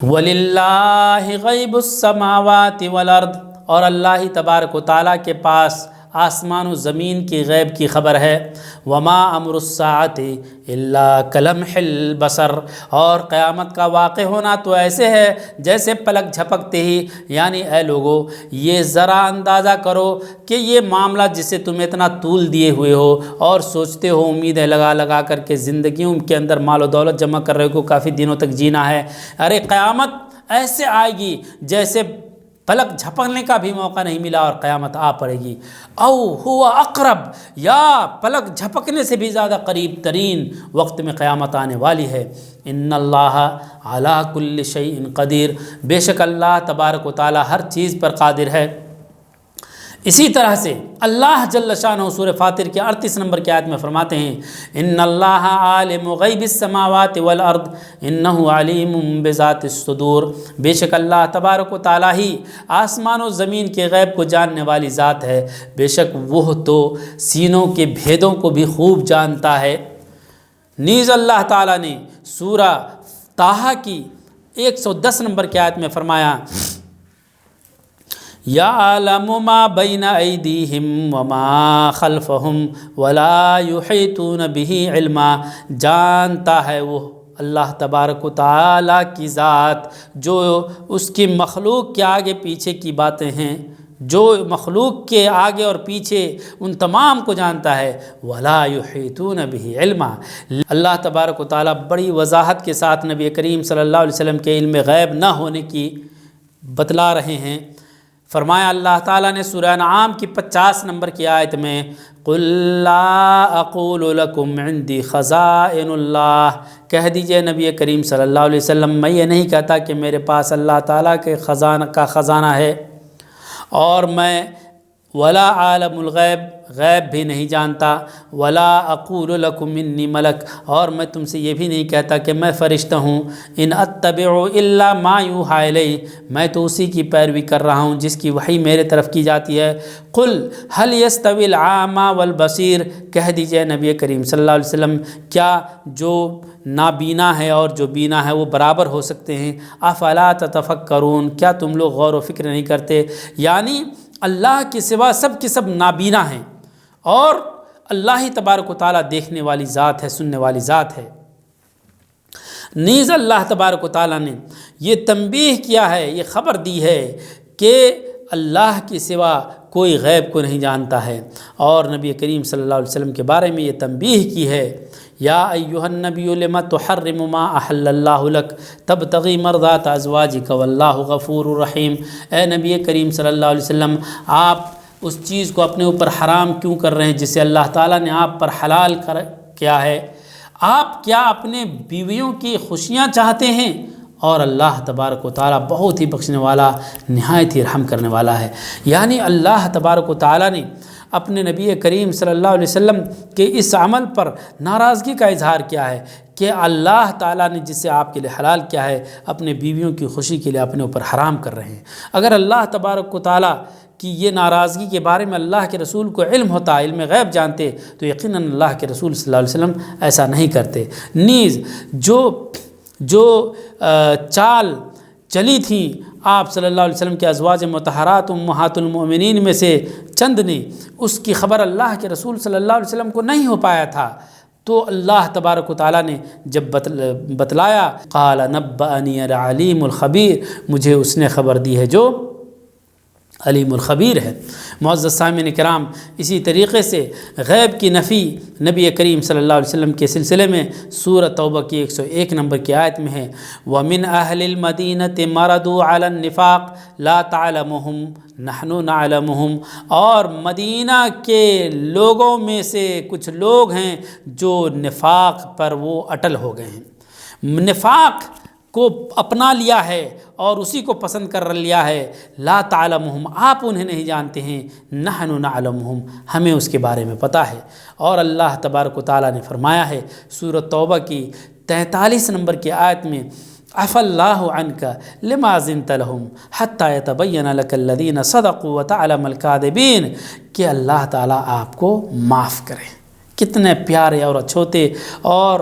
وَلِلَّهِ غَيْبُ السَّمَاوَاتِ وَالْأَرْضِ، اور اللہ تبارک و تعالیٰ کے پاس آسمان و زمین کی غیب کی خبر ہے۔ وَمَا أَمْرُ السَّاعَةِ إِلَّا كَلَمْحِ الْبَصَرِ، اور قیامت کا واقع ہونا تو ایسے ہے جیسے پلک جھپکتے ہی، یعنی اے لوگو یہ ذرا اندازہ کرو کہ یہ معاملہ جسے تم اتنا طول دیے ہوئے ہو اور سوچتے ہو امیدیں لگا لگا کر کے زندگیوں کے اندر مال و دولت جمع کر رہے ہو، کافی دنوں تک جینا ہے، ارے قیامت ایسے آئے گی جیسے پلک جھپکنے کا بھی موقع نہیں ملا اور قیامت آ پڑے گی۔ او ہوا اقرب، یا پلک جھپکنے سے بھی زیادہ قریب ترین وقت میں قیامت آنے والی ہے۔ ان اللہ علی کل شیء قدیر، بے شک اللہ تبارک و تعالی ہر چیز پر قادر ہے۔ اسی طرح سے اللہ جل شانہ سورہ فاطر کے 38 نمبر کی آیت میں فرماتے ہیں ان اللہ عالم غیب السماوات والارض انہ علیم بذات الصدور، بے شک اللہ تبارک و تعالیٰ ہی آسمان و زمین کے غیب کو جاننے والی ذات ہے، بے شک وہ تو سینوں کے بھیدوں کو بھی خوب جانتا ہے۔ نیز اللہ تعالیٰ نے سورہ طٰہٰ کی 110 نمبر کی آیت میں فرمایا یعلم ما بین ایدیہم وما خلفہم ولا یحیطون بہ علما، جانتا ہے وہ اللہ تبارک و تعالیٰ کی ذات جو اس کی مخلوق کے آگے پیچھے کی باتیں ہیں، جو مخلوق کے آگے اور پیچھے ان تمام کو جانتا ہے۔ ولا یحیطون بہ علما، اللہ تبارک و تعالیٰ بڑی وضاحت کے ساتھ نبی کریم صلی اللہ علیہ وسلم کے علم غیب نہ ہونے کی بتلا رہے ہیں۔ فرمایا اللہ تعالیٰ نے سورہ انعام کی 50 نمبر کی آیت میں قُل لَا أَقُولُ لَكُمْ عِنْدِي خَزَائِنُ اللَّهِ، کہہ دیجئے نبی کریم صلی اللہ علیہ وسلم میں یہ نہیں کہتا کہ میرے پاس اللہ تعالیٰ کے خزانہ ہے، اور میں ولا عالم الغیب، غیب بھی نہیں جانتا، ولا اقول لکم انی ملک، اور میں تم سے یہ بھی نہیں کہتا کہ میں فرشتہ ہوں، ان اتبع الا ما یوحی الی، میں تو اسی کی پیروی کر رہا ہوں جس کی وحی میرے طرف کی جاتی ہے۔ قل هل یستوی الاعمی والبصیر، کہہ دیجئے نبی کریم صلی اللہ علیہ وسلم کیا جو نابینا ہے اور جو بینا ہے وہ برابر ہو سکتے ہیں؟ افلا تتفکرون، کیا تم لوگ غور و فکر نہیں کرتے؟ یعنی اللہ کے سوا سب کے سب نابینا ہیں، اور اللہ ہی تبارک و تعالیٰ دیکھنے والی ذات ہے، سننے والی ذات ہے۔ نیز اللہ تبارک و تعالیٰ نے یہ تنبیہ کیا ہے، یہ خبر دی ہے کہ اللہ کے سوا کوئی غیب کو نہیں جانتا ہے، اور نبی کریم صلی اللہ علیہ وسلم کے بارے میں یہ تنبیہ کی ہے یا ایھا النبی لم تحرم ما احل اللہ لک تبتغی مرضات ازواجک واللہ غفور رحیم، اے نبی کریم صلی اللہ علیہ وسلم آپ اس چیز کو اپنے اوپر حرام کیوں کر رہے ہیں جسے اللہ تعالیٰ نے آپ پر حلال کیا ہے؟ آپ کیا اپنے بیویوں کی خوشیاں چاہتے ہیں؟ اور اللہ تبارک و تعالیٰ بہت ہی بخشنے والا، نہایت ہی رحم کرنے والا ہے۔ یعنی اللہ تبارک و تعالیٰ نے اپنے نبی کریم صلی اللہ علیہ وسلم کے اس عمل پر ناراضگی کا اظہار کیا ہے کہ اللہ تعالیٰ نے جسے آپ کے لیے حلال کیا ہے اپنے بیویوں کی خوشی کے لیے اپنے اوپر حرام کر رہے ہیں۔ اگر اللہ تبارک و تعالیٰ کی یہ ناراضگی کے بارے میں اللہ کے رسول کو علم ہوتا، علم غیب جانتے، تو یقیناً اللہ کے رسول صلی اللہ علیہ وسلم ایسا نہیں کرتے۔ نیز جو چال چلی تھی آپ صلی اللہ علیہ وسلم کے ازواج مطہرات امہات المؤمنین میں سے چند نے، اس کی خبر اللہ کے رسول صلی اللہ علیہ وسلم کو نہیں ہو پایا تھا، تو اللہ تبارک و تعالیٰ نے جب بتلایا قال نبأنی العلیم الخبیر، مجھے اس نے خبر دی ہے جو علیم الخبیر ہے۔ معزز سامعین کرام، اسی طریقے سے غیب کی نفی نبی کریم صلی اللہ علیہ وسلم کے سلسلے میں سورہ توبہ کی 101 نمبر کی آیت میں ہے وَمِنْ أَهْلِ الْمَدِينَةِ مَرَدُوا عَلَى النِّفَاقِ لَا تَعْلَمُهُمْ نَحْنُ نَعْلَمُهُمْ، اور مدینہ کے لوگوں میں سے کچھ لوگ ہیں جو نفاق پر وہ اٹل ہو گئے ہیں، نفاق کو اپنا لیا ہے اور اسی کو پسند کر لیا ہے۔ لا تعلمہم، آپ انہیں نہیں جانتے ہیں، نحن نعلمہم، ہمیں اس کے بارے میں پتہ ہے۔ اور اللہ تبارک و تعالیٰ نے فرمایا ہے سورۃ توبہ کی 43 نمبر کی آیت میں عفا اللہ عنک لما اذنت لہم حتی یتبین لک الذین صدقوا وتعلم الکاذبین، کہ اللہ تعالیٰ آپ کو معاف کرے، کتنے پیارے اور اچھوتے اور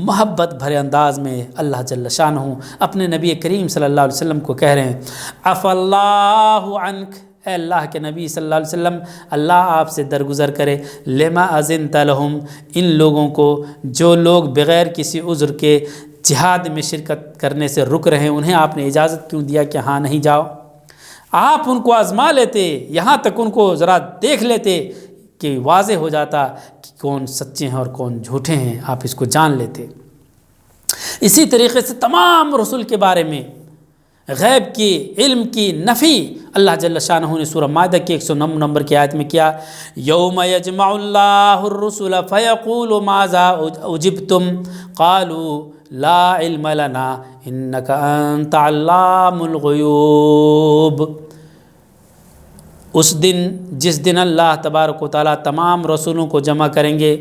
محبت بھرے انداز میں اللہ جل شانہ اپنے نبی کریم صلی اللہ علیہ وسلم کو کہہ رہے ہیں عفا اللہ عنک، اے اللہ کے نبی صلی اللہ علیہ وسلم اللہ آپ سے درگزر کرے، لما اذنت لہم، ان لوگوں کو جو لوگ بغیر کسی عذر کے جہاد میں شرکت کرنے سے رک رہے ہیں، انہیں آپ نے اجازت کیوں دیا کہ ہاں نہیں جاؤ؟ آپ ان کو آزما لیتے، یہاں تک ان کو ذرا دیکھ لیتے کہ واضح ہو جاتا کہ کون سچے ہیں اور کون جھوٹے ہیں، آپ اس کو جان لیتے۔ اسی طریقے سے تمام رسول کے بارے میں غیب کی علم کی نفی اللہ جل شانہ نے سورہ مائدہ کی 109 نمبر کی آیت میں کیا، یوم یجمع اللہ الرسل فیقول ماذا اجبتم قالوا لا علم لنا انک انت علام الغیوب۔ اس دن جس دن اللہ تبارک و تعالیٰ تمام رسولوں کو جمع کریں گے،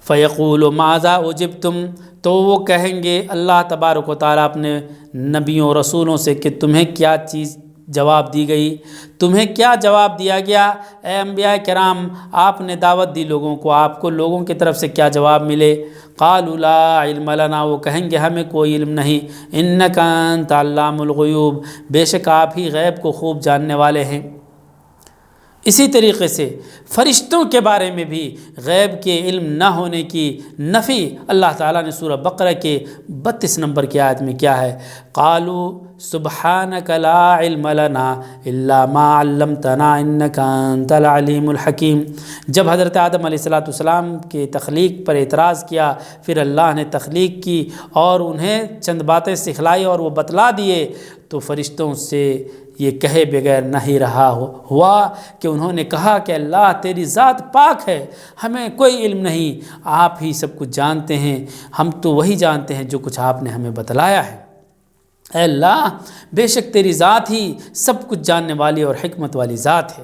فیقول ماذا اجبتم، تو وہ کہیں گے اللہ تبارک و تعالیٰ اپنے نبیوں رسولوں سے کہ تمہیں کیا چیز جواب دی گئی، تمہیں کیا جواب دیا گیا؟ اے انبیاء کرام آپ نے دعوت دی لوگوں کو، آپ کو لوگوں کی طرف سے کیا جواب ملے؟ قالوا لا علم لنا، وہ کہیں گے ہمیں کوئی علم نہیں، انک انت علام الغیوب، بے شک آپ ہی غیب کو خوب جاننے والے ہیں۔ اسی طریقے سے فرشتوں کے بارے میں بھی غیب کے علم نہ ہونے کی نفی اللہ تعالیٰ نے سورہ بقرہ کے 32 نمبر کی آیت میں کیا ہے، قالوا سبحانک لا علم لنا الا ما علمتنا انک انت العلیم الحکیم۔ جب حضرت آدم علیہ السلام کے تخلیق پر اعتراض کیا، پھر اللہ نے تخلیق کی اور انہیں چند باتیں سکھلائی اور وہ بتلا دیے، تو فرشتوں سے یہ کہے بغیر نہیں رہا ہوا کہ انہوں نے کہا کہ اللہ تیری ذات پاک ہے، ہمیں کوئی علم نہیں، آپ ہی سب کچھ جانتے ہیں، ہم تو وہی جانتے ہیں جو کچھ آپ نے ہمیں بتلایا ہے۔ اے اللہ بے شک تیری ذات ہی سب کچھ جاننے والی اور حکمت والی ذات ہے۔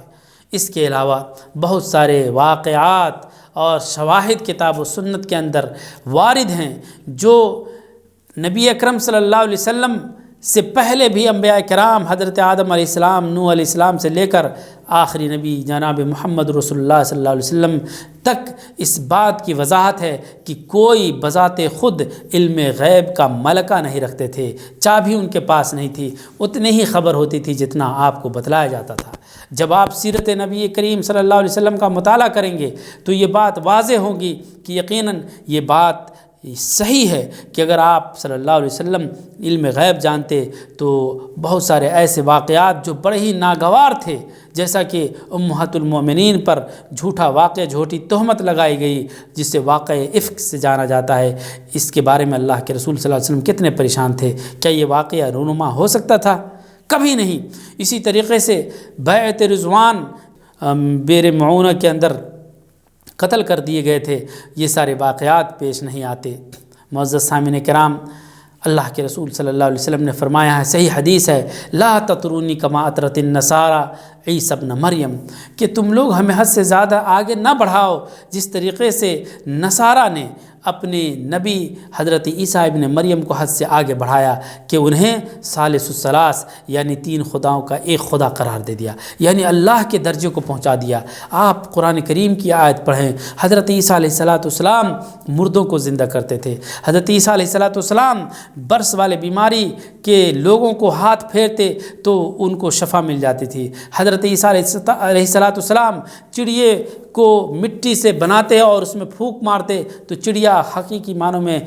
اس کے علاوہ بہت سارے واقعات اور شواہد کتاب و سنت کے اندر وارد ہیں جو نبی اکرم صلی اللہ علیہ وسلم سے پہلے بھی انبیاء کرام حضرت آدم علیہ السلام، نوح علیہ السلام سے لے کر آخری نبی جناب محمد رسول اللہ صلی اللہ علیہ وسلم تک اس بات کی وضاحت ہے کہ کوئی بذات خود علم غیب کا ملکہ نہیں رکھتے تھے، چابی ان کے پاس نہیں تھی، اتنی ہی خبر ہوتی تھی جتنا آپ کو بتلایا جاتا تھا۔ جب آپ سیرت نبی کریم صلی اللہ علیہ وسلم کا مطالعہ کریں گے تو یہ بات واضح ہوگی کہ یقیناً یہ بات صحیح ہے کہ اگر آپ صلی اللہ علیہ وسلم علم غیب جانتے تو بہت سارے ایسے واقعات جو بڑے ہی ناگوار تھے، جیسا کہ امہات المومنین پر جھوٹا واقعہ، جھوٹی تہمت لگائی گئی جس سے واقع افک سے جانا جاتا ہے، اس کے بارے میں اللہ کے رسول صلی اللہ علیہ وسلم کتنے پریشان تھے۔ کیا یہ واقعہ رونما ہو سکتا تھا؟ کبھی نہیں۔ اسی طریقے سے بیعت رضوان بئر معونہ کے اندر قتل کر دیے گئے تھے، یہ سارے واقعات پیش نہیں آتے۔ معزز سامعین کرام، اللہ کے رسول صلی اللہ علیہ وسلم نے فرمایا ہے، صحیح حدیث ہے، لا تطرونی کما اطرت النصارى عیسی ابن مریم، کہ تم لوگ ہمیں حد سے زیادہ آگے نہ بڑھاؤ جس طریقے سے نصارہ نے اپنے نبی حضرت عیسیٰ ابن مریم کو حد سے آگے بڑھایا کہ انہیں ثالث الثلاث یعنی تین خداؤں کا ایک خدا قرار دے دیا، یعنی اللہ کے درجے کو پہنچا دیا۔ آپ قرآن کریم کی آیت پڑھیں، حضرت عیسیٰ علیہ السلام مردوں کو زندہ کرتے تھے، حضرت عیسیٰ علیہ السلام برس والے بیماری کے لوگوں کو ہاتھ پھیرتے تو ان کو شفا مل جاتی تھی، حضرت عیسیٰ علیہ السلام چڑیے کو مٹی سے بناتے اور اس میں پھونک مارتے تو چڑیا حقیقی معنوں میں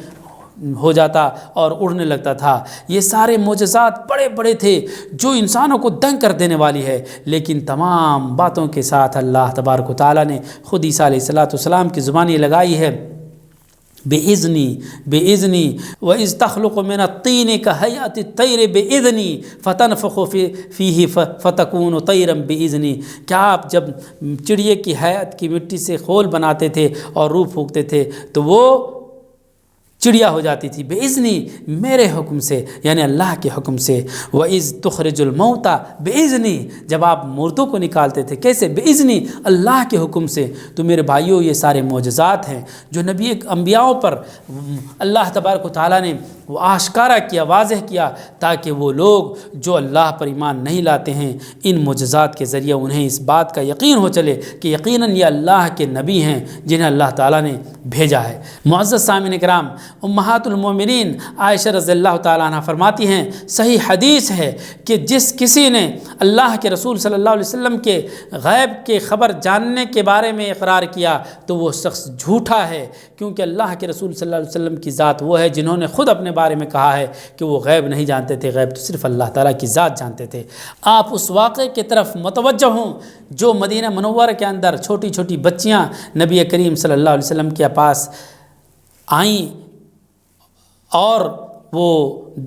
ہو جاتا اور اڑنے لگتا تھا۔ یہ سارے معجزات بڑے بڑے تھے جو انسانوں کو دنگ کر دینے والی ہے، لیکن تمام باتوں کے ساتھ اللہ تبارک و تعالیٰ نے خود عیسیٰ علیہ السلام کی زبان یہ لگائی ہے، بِإِذْنِي وَإِذْ تَخْلُقُ مِنَ الطِّينِ كَهَيْئَةِ الطَّيْرِ بِإِذْنِي فَتَنْفُخُ فِيهِ فَتَكُونُ طَيْرًا بِإِذْنِي، کیا آپ جب چڑیے کی ہیئت کی مٹی سے خول بناتے تھے اور روح پھونکتے تھے تو وہ چڑیا ہو جاتی تھی، بِإِذْنِی میرے حکم سے، یعنی اللہ کے حکم سے۔ وَإِذْ تُخْرِجُ الْمَوْتَى بِإِذْنِی جب آپ مردوں کو نکالتے تھے، کیسے؟ بِإِذْنِی اللہ کے حکم سے۔ تو میرے بھائیوں یہ سارے معجزات ہیں جو نبی انبیاؤں پر اللہ تبارک و تعالیٰ نے وہ آشکارا کیا، واضح کیا، تاکہ وہ لوگ جو اللہ پر ایمان نہیں لاتے ہیں ان معجزات کے ذریعے انہیں اس بات کا یقین ہو چلے کہ یقیناً یہ اللہ کے نبی ہیں جنہیں اللہ تعالیٰ نے بھیجا ہے۔ معزز سامعین کرام، امہات المومنین عائشہ رضی اللہ تعالیٰ عنہ فرماتی ہیں، صحیح حدیث ہے کہ جس کسی نے اللہ کے رسول صلی اللہ علیہ وسلم کے غیب کے خبر جاننے کے بارے میں اقرار کیا تو وہ شخص جھوٹا ہے، کیونکہ اللہ کے رسول صلی اللہ علیہ وسلم کی ذات وہ ہے جنہوں نے خود اپنے بارے میں کہا ہے کہ وہ غیب نہیں جانتے تھے، غیب تو صرف اللہ تعالیٰ کی ذات جانتے تھے۔ آپ اس واقعے کی طرف متوجہ ہوں جو مدینہ منورہ کے اندر چھوٹی چھوٹی بچیاں نبی کریم صلی اللہ علیہ وسلم کے پاس آئیں اور وہ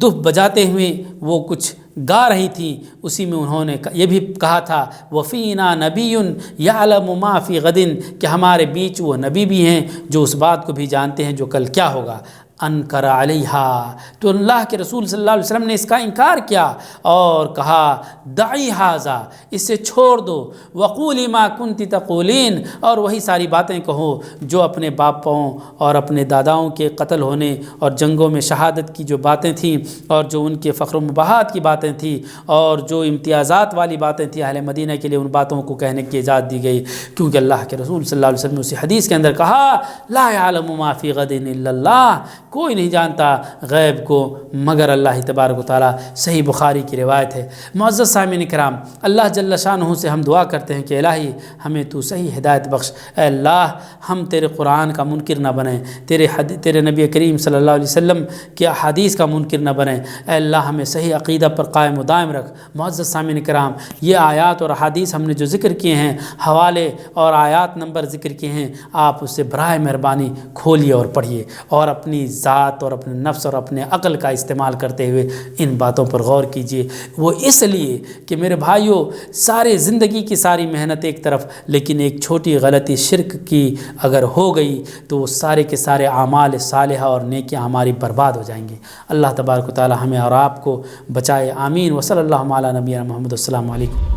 دف بجاتے ہوئے وہ کچھ گا رہی تھیں، اسی میں انہوں نے یہ بھی کہا تھا وَفِينَا نَبِيٌّ يَعْلَمُ مَا فِي غَدٍ کہ ہمارے بیچ وہ نبی بھی ہیں جو اس بات کو بھی جانتے ہیں جو کل کیا ہوگا۔ انکر علیہا تو اللہ کے رسول صلی اللہ علیہ وسلم نے اس کا انکار کیا اور کہا دعی ھذا اسے چھوڑ دو، وقولی ما کنت تقولین اور وہی ساری باتیں کہو جو اپنے باپوں اور اپنے داداؤں کے قتل ہونے اور جنگوں میں شہادت کی جو باتیں تھیں اور جو ان کے فخر و مباحات کی باتیں تھیں اور جو امتیازات والی باتیں تھیں اہل مدینہ کے لیے، ان باتوں کو کہنے کی اجازت دی گئی، کیونکہ اللہ کے رسول صلی اللہ علیہ وسلم نے اسی حدیث کے اندر کہا لا یعلم ما فی غد الا اللہ کوئی نہیں جانتا غیب کو مگر اللہ تبارک و تعالیٰ۔ صحیح بخاری کی روایت ہے۔ معزز سامعین کرام، اللہ جل شانہ سے ہم دعا کرتے ہیں کہ الہی ہمیں تو صحیح ہدایت بخش۔ اے اللہ ہم تیرے قرآن کا منکر نہ بنیں، تیرے نبی کریم صلی اللہ علیہ وسلم کے احادیث کا منکر نہ بنیں۔ اے اللہ ہمیں صحیح عقیدہ پر قائم و دائم رکھ۔ معزز سامعین کرام، یہ آیات اور احادیث ہم نے جو ذکر کیے ہیں، حوالے اور آیات نمبر ذکر کیے ہیں، آپ اسے برائے مہربانی کھولیے اور پڑھیے اور اپنی ذات اور اپنے نفس اور اپنے عقل کا استعمال کرتے ہوئے ان باتوں پر غور کیجیے۔ وہ اس لیے کہ میرے بھائیوں سارے زندگی کی ساری محنت ایک طرف، لیکن ایک چھوٹی غلطی شرک کی اگر ہو گئی تو وہ سارے کے سارے اعمال صالحہ اور نیکیاں ہماری برباد ہو جائیں گے۔ اللہ تبارک و تعالی ہمیں اور آپ کو بچائے، آمین۔ وصلی اللہ علی نبینا محمد۔ السلام علیکم۔